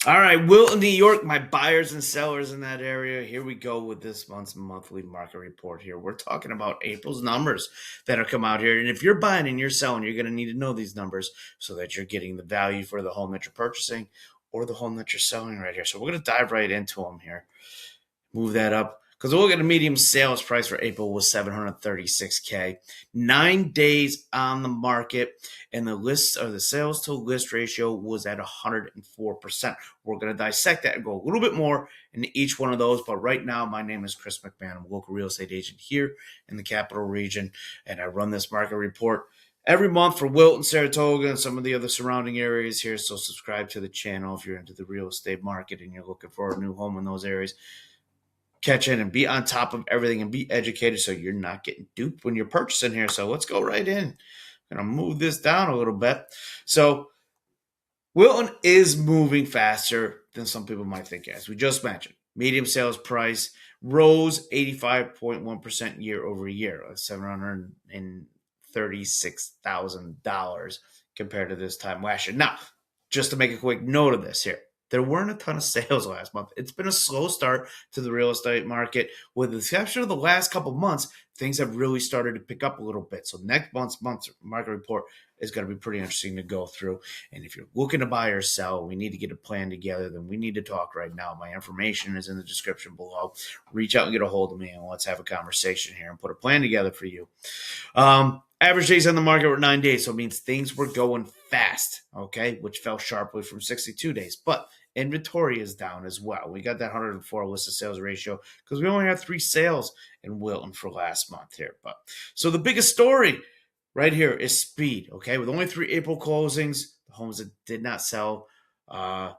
All right, Wilton, New York, my buyers and sellers in that area. Here we go with this month's monthly market report here. We're talking about April's numbers that are come out here. And if you're buying and you're selling, you're going to need to know these numbers so that you're getting the value for the home that you're purchasing or the home that you're selling right here. So we're going to dive right into them here. Move that up. Because we'll get a medium sales price for April was $736K. 9 days on the market, and the sales to list ratio was at 104%. We're going to dissect that and go a little bit more into each one of those. But right now, my name is Chris McMahon. I'm a local real estate agent here in the Capital Region, and I run this market report every month for Wilton, Saratoga, and some of the other surrounding areas here. So subscribe to the channel if you're into the real estate market and you're looking for a new home in those areas. Catch in and be on top of everything and be educated so you're not getting duped when you're purchasing here. So let's go right in. I'm going to move this down a little bit. So Wilton is moving faster than some people might think, as we just mentioned. Medium sales price rose 85.1% year over year, $736,000 compared to this time last year. Now, just to make a quick note of this here, there weren't a ton of sales last month. It's been a slow start to the real estate market. With the exception of the last couple months, things have really started to pick up a little bit. So next month's market report is going to be pretty interesting to go through. And if you're looking to buy or sell, we need to get a plan together, then we need to talk right now. My information is in the description below. Reach out and get a hold of me, and let's have a conversation here and put a plan together for you. Average days on the market were 9 days, so it means things were going fast, okay, which fell sharply from 62 days. But inventory is down as well. We got that 104 listed sales ratio because we only have 3 sales in Wilton for last month here. But so the biggest story right here is speed, okay? With only 3 April closings, the homes that did not sell or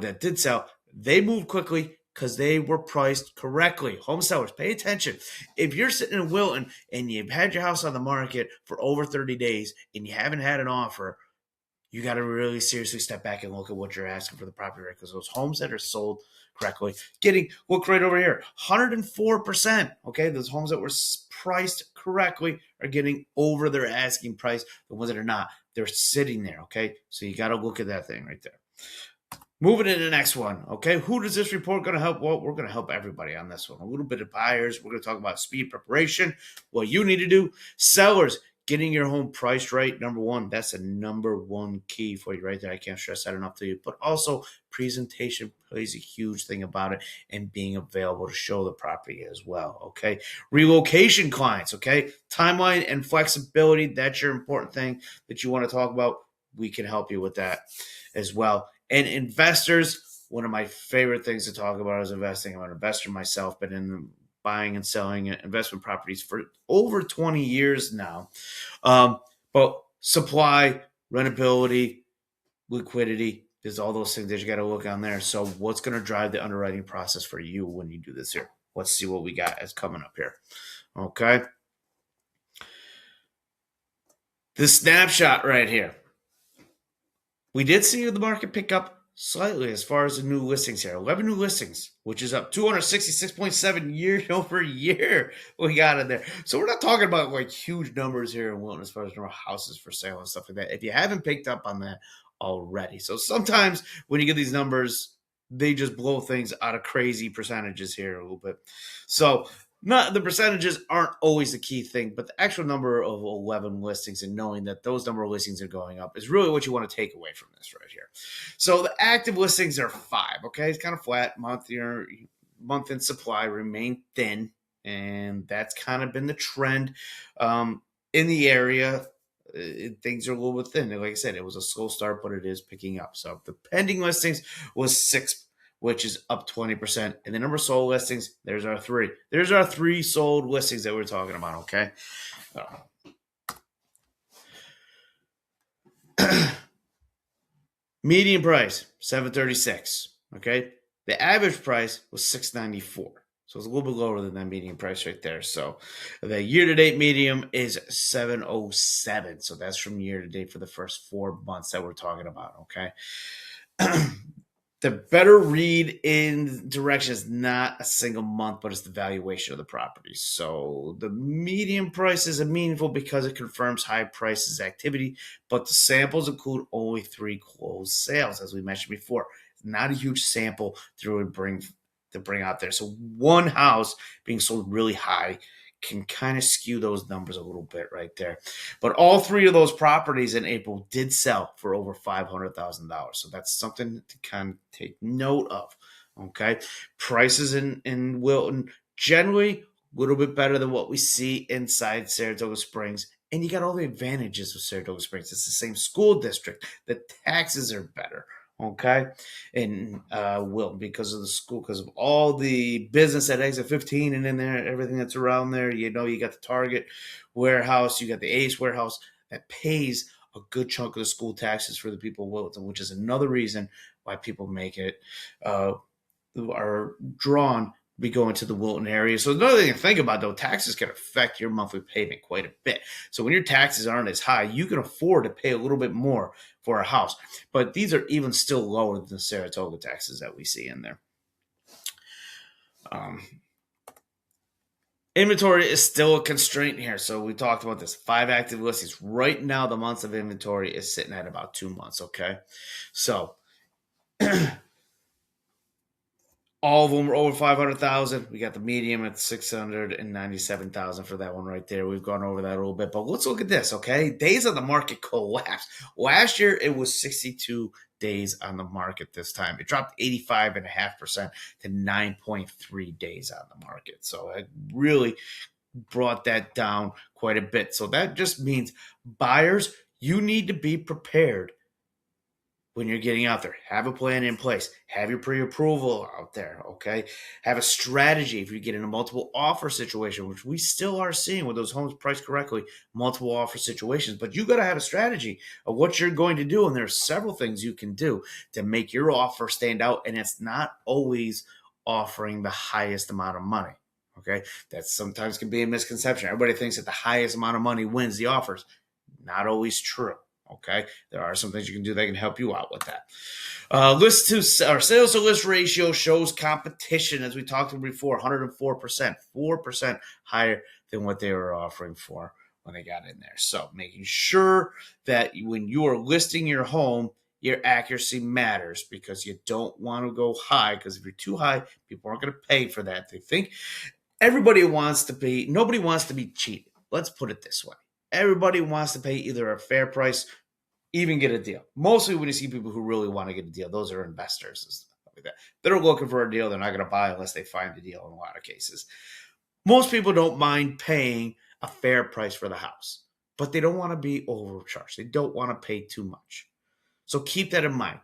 that did sell, they moved quickly because they were priced correctly. Home sellers, pay attention. If you're sitting in Wilton and you've had your house on the market for over 30 days and you haven't had an offer, you got to really seriously step back and look at what you're asking for the property rate, because those homes that are sold correctly, look right over here, 104%. Okay, those homes that were priced correctly are getting over their asking price. The ones that are not, they're sitting there. Okay, so you got to look at that thing right there. Moving to the next one, okay? Who does this report going to help? Well, we're going to help everybody on this one. A little bit of buyers. We're going to talk about speed preparation, what you need to do. Sellers, getting your home priced right, number one. That's a number one key for you right there. I can't stress that enough to you. But also, presentation plays a huge thing about it, and being available to show the property as well, okay? Relocation clients, okay? Timeline and flexibility, that's your important thing that you want to talk about. We can help you with that as well. And investors, one of my favorite things to talk about is investing. I'm an investor myself, been in buying and selling investment properties for over 20 years now. But supply, rentability, liquidity, there's all those things that you got to look on there. So what's going to drive the underwriting process for you when you do this here? Let's see what we got as coming up here. Okay. The snapshot right here. We did see the market pick up slightly as far as the new listings here. 11 new listings, which is up 266.7 year over year we got in there. So we're not talking about like huge numbers here in Wilton as far as number of houses for sale and stuff like that, if you haven't picked up on that already. So sometimes when you get these numbers, they just blow things out of crazy percentages here a little bit. So the percentages aren't always the key thing, but the actual number of 11 listings and knowing that those number of listings are going up is really what you want to take away from this right here. So the active listings are 5. Okay, it's kind of flat. Month in supply remain thin, and that's kind of been the trend in the area. Things are a little bit thin. Like I said, it was a slow start, but it is picking up. So the pending listings was 6, which is up 20%. And the number of sold listings, there's our 3. There's our 3 sold listings that we're talking about, okay? Median price, $736, okay? The average price was $694. So it's a little bit lower than that median price right there. So the year-to-date median is $707. So that's from year-to-date for the first 4 months that we're talking about, okay? the better read in direction is not a single month, but it's the valuation of the property. So the median price is meaningful because it confirms high prices activity, but the samples include only 3 closed sales, as we mentioned before. It's not a huge sample to bring out there. So one house being sold really high can kind of skew those numbers a little bit right there. But all 3 of those properties in April did sell for over $500,000. So that's something to kind of take note of. Okay. Prices in Wilton generally a little bit better than what we see inside Saratoga Springs. And you got all the advantages of Saratoga Springs. It's the same school district. The taxes are better. Okay, in Wilton because of the school, because of all the business at exit 15 and in there, everything that's around there. You got the Target warehouse, you got the Ace warehouse that pays a good chunk of the school taxes for the people of Wilton, which is another reason why people make it are drawn be going to the Wilton area. So another thing to think about, though, taxes can affect your monthly payment quite a bit. So when your taxes aren't as high, you can afford to pay a little bit more for a house. But these are even still lower than the Saratoga taxes that we see in there. Inventory is still a constraint here. So we talked about this. 5 active listings. Right now, the months of inventory is sitting at about 2 months, okay? So all of them are over 500,000. We got the medium at 697,000 for that one right there. We've gone over that a little bit, but let's look at this, okay? Days on the market collapsed. Last year, it was 62 days on the market this time. It dropped 85.5% to 9.3 days on the market. So it really brought that down quite a bit. So that just means buyers, you need to be prepared when you're getting out there. Have a plan in place. Have your pre-approval out there, okay? Have a strategy if you get in a multiple offer situation, which we still are seeing with those homes priced correctly, multiple offer situations. But you got to have a strategy of what you're going to do, and there are several things you can do to make your offer stand out, and it's not always offering the highest amount of money, okay? That sometimes can be a misconception. Everybody thinks that the highest amount of money wins the offers. Not always true. Okay, there are some things you can do that can help you out with that. Sales to list ratio shows competition, as we talked about before, 104%, 4% higher than what they were offering for when they got in there. So making sure that when you are listing your home, your accuracy matters because you don't want to go high, because if you're too high, people aren't going to pay for that. They think nobody wants to be cheated. Let's put it this way. Everybody wants to pay either a fair price, even get a deal. Mostly when you see people who really want to get a deal, those are investors and stuff like that. They're looking for a deal. They're not going to buy unless they find a deal in a lot of cases. Most people don't mind paying a fair price for the house, but they don't want to be overcharged. They don't want to pay too much. So keep that in mind.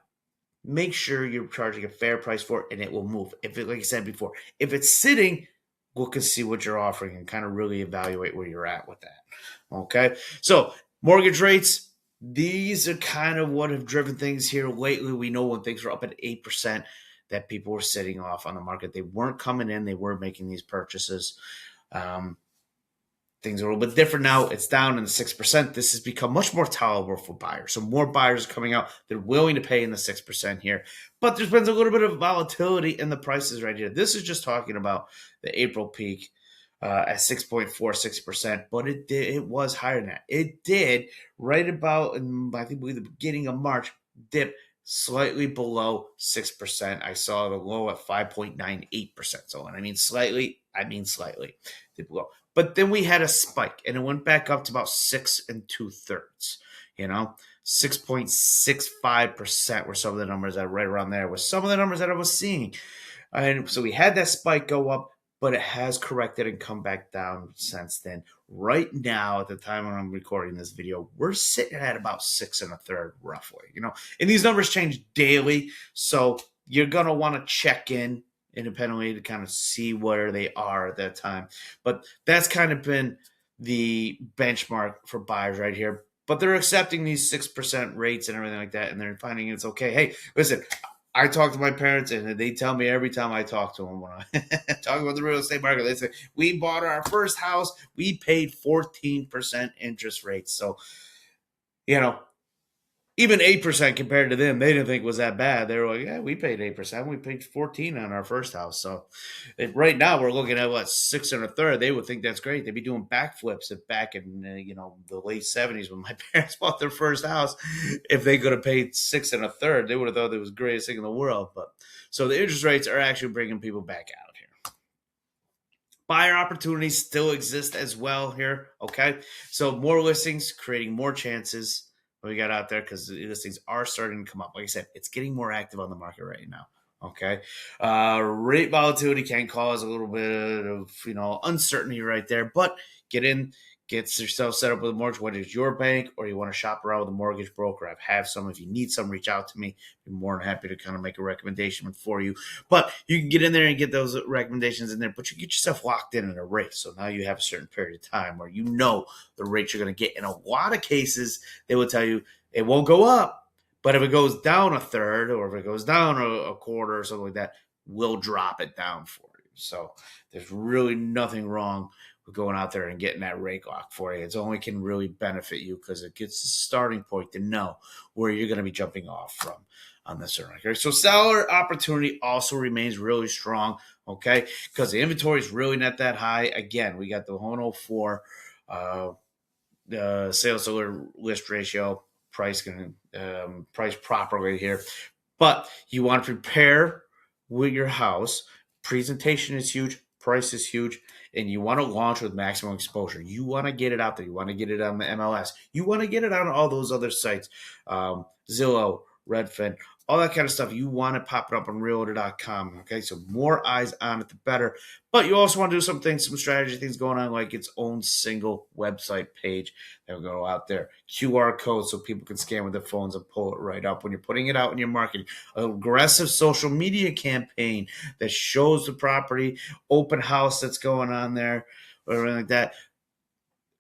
Make sure you're charging a fair price for it and it will move. If it, like I said before, if it's sitting, look and see what you're offering and kind of really evaluate where you're at with that. Okay, so mortgage rates, these are kind of what have driven things here lately. We know when things were up at 8% that people were sitting off on the market. They weren't coming in. They were making these purchases. Things are a little bit different now. It's down in the 6%. This has become much more tolerable for buyers. So more buyers are coming out. They're willing to pay in the 6% here. But there's been a little bit of volatility in the prices right here. This is just talking about the April peak at 6.46%. But it was higher than that. It did right about, I think, the beginning of March, dip slightly below 6%. I saw the low at 5.98%. So when I mean slightly, I mean slightly dip below. But then we had a spike, and it went back up to about 6 2/3. 6.65% were some of the numbers that right around there was some of the numbers that I was seeing. And so we had that spike go up, but it has corrected and come back down since then. Right now, at the time when I'm recording this video, we're sitting at about 6 1/3 roughly. And these numbers change daily, so you're going to want to check in independently to kind of see where they are at that time. But that's kind of been the benchmark for buyers right here. But they're accepting these 6% rates and everything like that, and they're finding it's okay. Hey, listen, I talk to my parents, and they tell me every time I talk to them when I talk about the real estate market, they say, we bought our first house, we paid 14% interest rates. So, even 8% compared to them, they didn't think was that bad. They were like, yeah, we paid 8%. We paid 14 on our first house. So right now we're looking at what, 6 1/3. They would think that's great. They'd be doing backflips if back in the late 70s when my parents bought their first house. If they could have paid 6 1/3, they would have thought it was the greatest thing in the world. But so the interest rates are actually bringing people back out here. Buyer opportunities still exist as well here. Okay, so more listings, creating more chances we got out there because the listings are starting to come up. Like I said, it's getting more active on the market right now. Okay, rate volatility can cause a little bit of uncertainty right there, but get in, get yourself set up with a mortgage, whether it's your bank or you want to shop around with a mortgage broker. I have some. If you need some, reach out to me. I'm more than happy to kind of make a recommendation for you. But you can get in there and get those recommendations in there, but you get yourself locked in a rate. So now you have a certain period of time where you know the rate you're going to get. In a lot of cases, they will tell you it won't go up. But if it goes down 1/3 or if it goes down a quarter or something like that, we'll drop it down for you. So there's really nothing wrong with going out there and getting that rate lock for you. It's only can really benefit you because it gets the starting point to know where you're going to be jumping off from on this one. Okay, so seller opportunity also remains really strong. Okay, because the inventory is really not that high. Again, we got the 104 the sales to list ratio. Price properly here, but you want to prepare with your house. Presentation is huge, price is huge, and you want to launch with maximum exposure. You want to get it out there. You want to get it on the MLS. You want to get it on all those other sites, Zillow, Redfin, all that kind of stuff. You want to pop it up on Realtor.com. Okay, so more eyes on it, the better. But you also want to do some strategy things going on, like its own single website page that will go out there. QR code so people can scan with their phones and pull it right up when you're putting it out in your marketing. An aggressive social media campaign that shows the property, open house that's going on there, or anything like that.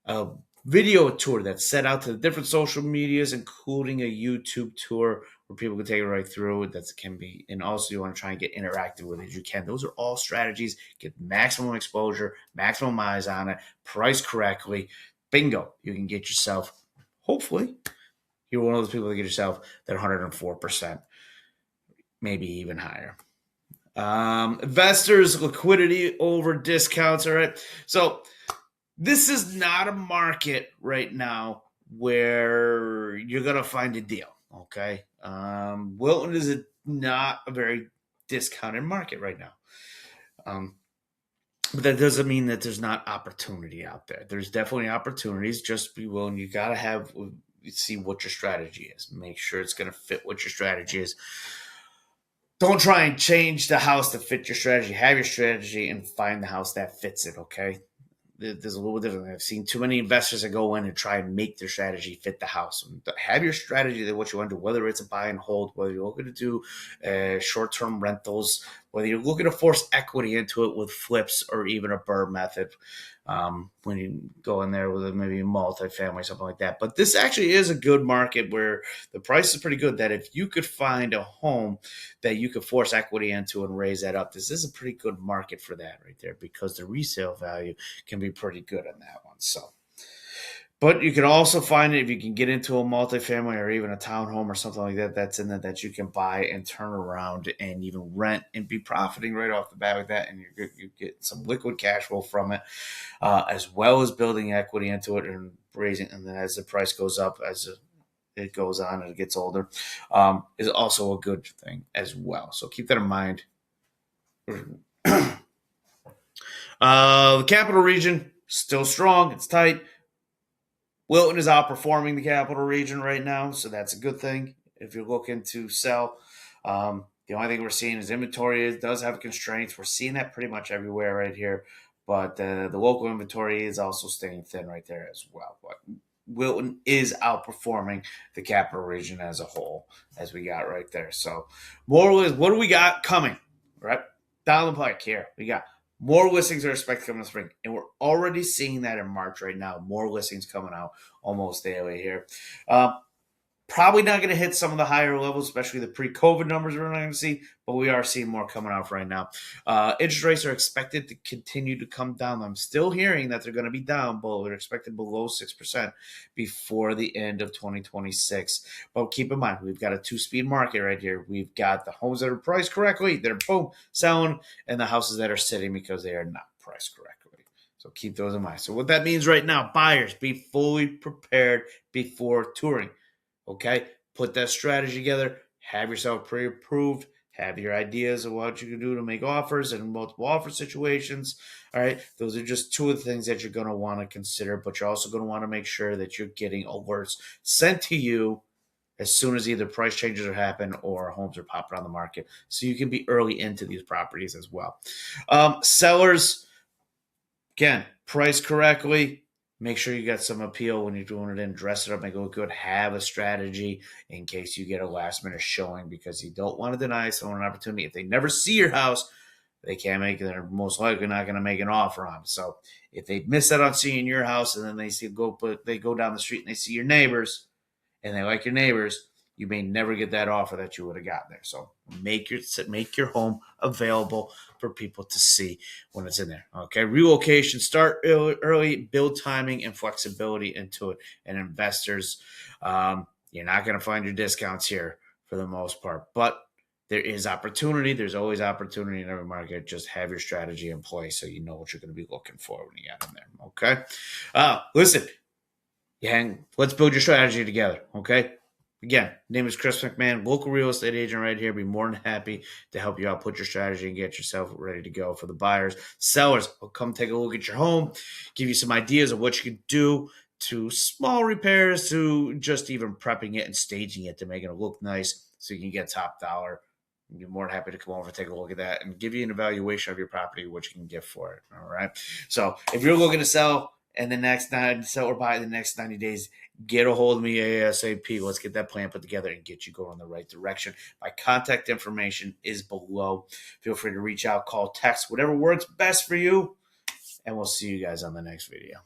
A video tour that's set out to the different social medias, including a YouTube tour where people can take it right through. That can be, and also you want to try and get interactive with it as you can. Those are all strategies. Get maximum exposure, maximum eyes on it, price correctly. Bingo, you can get yourself, hopefully, you're one of those people that get yourself that 104%, maybe even higher. Investors, liquidity over discounts. All right. So this is not a market right now where you're going to find a deal. Okay. Wilton is not a very discounted market right now. But that doesn't mean that there's not opportunity out there. There's definitely opportunities. Just be willing. You got to see what your strategy is. Make sure it's going to fit what your strategy is. Don't try and change the house to fit your strategy. Have your strategy and find the house that fits it, okay? There's a little different. I've seen too many investors that go in and try and make their strategy fit the house. Have your strategy that what you want to do, whether it's a buy and hold, whether you're looking to do short-term rentals, whether you're looking to force equity into it with flips or even a BRRRR method. When you go in there with maybe a multifamily, something like that. But this actually is a good market where the price is pretty good, that if you could find a home that you could force equity into and raise that up, this is a pretty good market for that right there, because the resale value can be pretty good on that one. So, but you can also find it if you can get into a multifamily or even a townhome or something like that that's in there that you can buy and turn around and even rent and be profiting right off the bat with that, and you get some liquid cash flow from it, as well as building equity into it and raising. And then as the price goes up, as it goes on and it gets older, is also a good thing as well. So keep that in mind. The capital region still strong. It's tight. Wilton is outperforming the capital region right now, so that's a good thing if you're looking to sell. The only thing we're seeing is inventory does have constraints. We're seeing that pretty much everywhere right here, but the local inventory is also staying thin right there as well. But Wilton is outperforming the capital region as a whole, as we got right there. So, moral is, what do we got coming? Right down the pike here, we got more listings are expected to come in the spring, and we're already seeing that in March right now. More listings coming out almost daily here. Probably not going to hit some of the higher levels, especially the pre-COVID numbers we're not going to see, but we are seeing more coming out right now. Interest rates are expected to continue to come down. I'm still hearing that they're going to be down, but they're expected below 6% before the end of 2026. But keep in mind, we've got a two-speed market right here. We've got the homes that are priced correctly, they're boom, selling, and the houses that are sitting because they are not priced correctly. So keep those in mind. So what that means right now, buyers, be fully prepared before touring. Okay, put that strategy together, have yourself pre-approved, have your ideas of what you can do to make offers and multiple offer situations. All right, those are just two of the things that you're going to want to consider, but you're also going to want to make sure that you're getting alerts sent to you as soon as either price changes are happen or homes are popping on the market, so you can be early into these properties as well. Sellers, again, price correctly. Make sure you got some appeal when you're doing it in. Dress it up, make it look good. Have a strategy in case you get a last minute showing, because you don't want to deny someone an opportunity. If they never see your house, they can't make it. They're most likely not going to make an offer on it. So if they miss out on seeing your house and then they go down the street and they see your neighbors and they like your neighbors, you may never get that offer that you would have gotten there. So make your home available for people to see when it's in there. Okay, relocation, start early, build timing and flexibility into it. And investors, you're not going to find your discounts here for the most part, but there is opportunity. There's always opportunity in every market. Just have your strategy in place so you know what you're going to be looking for when you get in there. Okay, listen, let's build your strategy together. Okay. Again, name is Chris McMahon, local real estate agent right here. Be more than happy to help you out, put your strategy and get yourself ready to go. For the buyers. Sellers, I'll come take a look at your home, give you some ideas of what you can do, to small repairs to just even prepping it and staging it to make it look nice so you can get top dollar. I'd be more than happy to come over, take a look at that, and give you an evaluation of your property, what you can get for it. All right. So if you're looking to sell in the next or buy in the next 90 days, get a hold of me ASAP. Let's get that plan put together and get you going in the right direction. My contact information is below. Feel free to reach out, call, text, whatever works best for you. And we'll see you guys on the next video.